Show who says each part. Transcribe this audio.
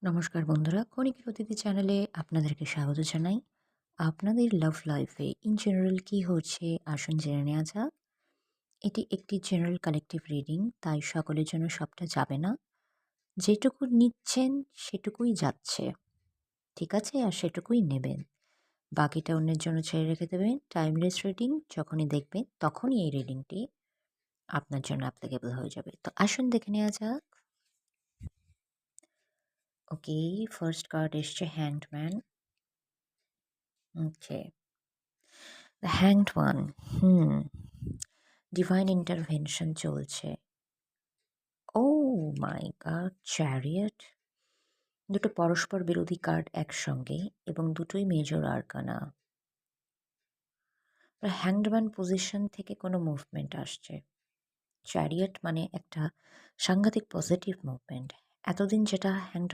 Speaker 1: নমস্কার বন্ধুরা, ক্ষণিকের অতিথি চ্যানেলে আপনাদেরকে স্বাগত জানাই। আপনাদের লাভ লাইফে ইন জেনারেল কি হচ্ছে আসুন জেনে নেওয়া যাক। এটি একটি জেনারেল কালেকটিভ রিডিং, তাই সকলের জন্য সবটা যাবে না। যেটুকু নিচ্ছেন সেটুকুই যাচ্ছে, ঠিক আছে? আর সেটুকুই নেবেন। বাকিটা অন্যের জন্য ছেড়ে রেখে দেবেন। টাইমলেস রিডিং, যখনই দেখবেন তখনই এই রিডিংটি আপনার জন্য অ্যাপ্লিকেবল হয়ে যাবে। তো আসুন দেখে নেওয়া যাক। ওকে, ফার্স্ট কার্ড এসছে hanged man. Okay, the hanged one. Divine intervention চলছে। ওহ মাই গড! চ্যারিয়ট। দুটো পরস্পর বিরোধী কার্ড একসঙ্গে এবং দুটোই মেজর আরকানা। হ্যাংডম্যান পজিশন থেকে কোনো মুভমেন্ট আসছে। চ্যারিয়ট মানে একটা সাংঘাতিক পজিটিভ মুভমেন্ট। এতদিন যেটা হ্যাংড